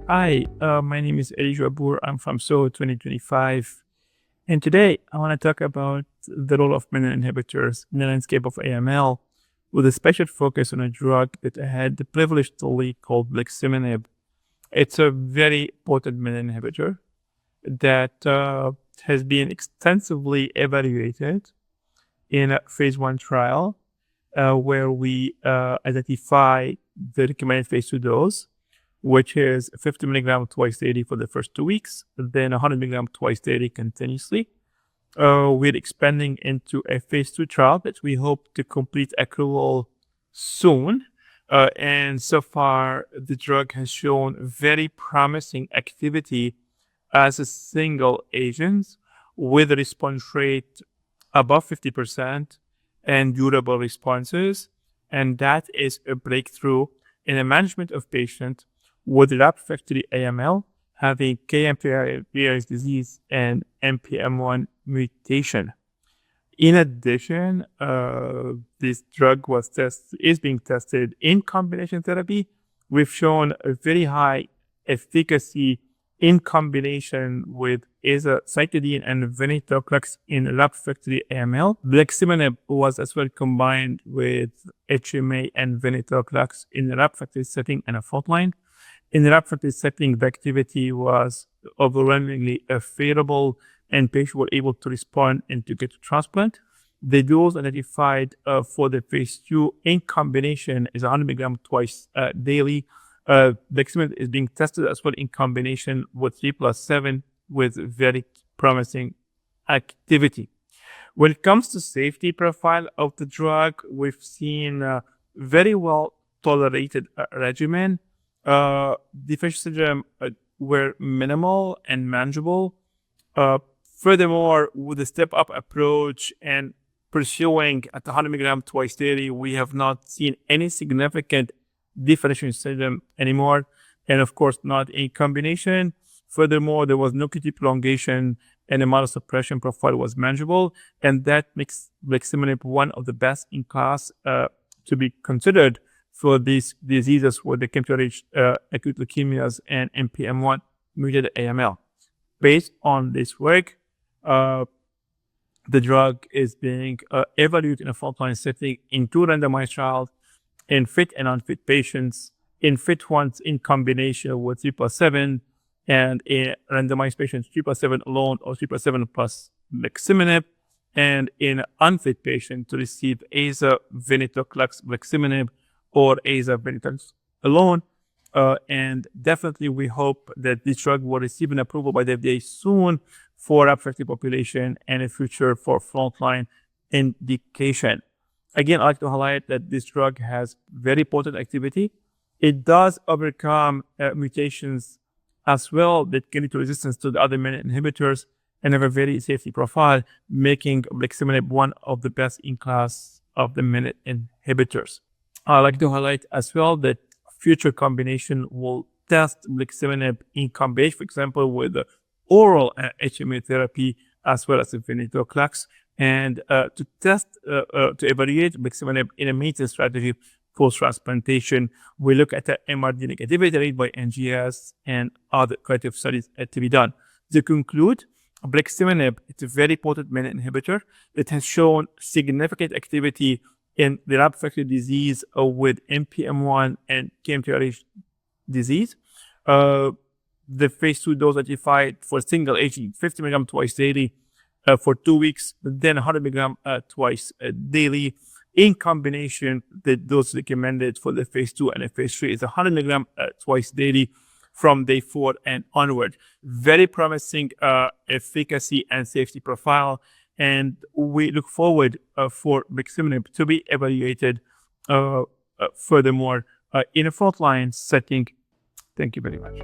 Hi, my name is Elias Jabbour. I'm from SOHO 2025. And today I want to talk about the role of menin inhibitors in the landscape of AML with a special focus on a drug that I had the privilege to lead called bleximenib. It's a very potent menin inhibitor that has been extensively evaluated in a phase 1 trial where we identify the recommended phase 2 dose, which is 50 milligram twice daily for the first 2 weeks, then 100 milligram twice daily continuously. We're expanding into a phase 2 trial that we hope to complete accrual soon. And so far, the drug has shown very promising activity as a single agent with a response rate above 50% and durable responses. And that is a breakthrough in the management of patients with relapsed/refractory AML having KMT2A disease and NPM1 mutation. In addition, this drug is being tested in combination therapy. We've shown a very high efficacy in combination with azacitidine and venetoclax in relapsed/refractory AML. Bleximenib was as well combined with HMA and venetoclax in the relapsed/refractory setting and a frontline. In the relapsed/refractory setting, the activity was overwhelmingly favorable, and patients were able to respond and to get to transplant. The dose identified for the phase 2 in combination is 100 milligram twice daily. Bleximenib is being tested as well in combination with 3+7 with very promising activity. When it comes to safety profile of the drug, we've seen very well tolerated regimen. Differential syndrome were minimal and manageable. Furthermore, with the step-up approach and pursuing at 100 milligram twice daily, we have not seen any significant differential syndrome anymore, and of course not in combination. Furthermore, there was no QT prolongation and the myelosuppression profile was manageable, and that makes bleximenib one of the best in class to be considered for these diseases with the KMT2A acute leukemias and NPM1 mutated AML. Based on this work, the drug is being evaluated in a frontline setting in 2 randomized trials in fit and unfit patients, in fit ones in combination with 3+7, and in randomized patients 3+7 alone or 3+7 plus bleximenib, and in unfit patients to receive aza, venetoclax, bleximenib, or aza, venetoclax alone. And definitely we hope that this drug will receive an approval by the FDA soon for refractory population and in future for frontline indication. Again, I'd like to highlight that this drug has very potent activity. It does overcome mutations as well that can lead to resistance to the other menin inhibitors and have a very safety profile, making bleximenib one of the best in class of the menin inhibitors. I'd like to highlight as well that future combination will test bleximenib in combination, for example, with the oral HMA therapy as well as the venetoclax, and to evaluate bleximenib in a maintenance strategy post-transplantation. We look at the MRD negativity rate by NGS and other qualitative studies to be done. To conclude, bleximenib is a very potent menin inhibitor that has shown significant activity in the relapsed/refractory disease with NPM1 and KMT2A disease. The phase 2 dose identified for single agent 50 milligram twice daily for 2 weeks, then 100 milligram twice daily. In combination, the dose recommended for the phase 2 and the phase 3 is 100 milligram twice daily from day 4 and onward. Very promising efficacy and safety profile, and we look forward for bleximenib to be evaluated furthermore in a frontline setting. Thank you very much.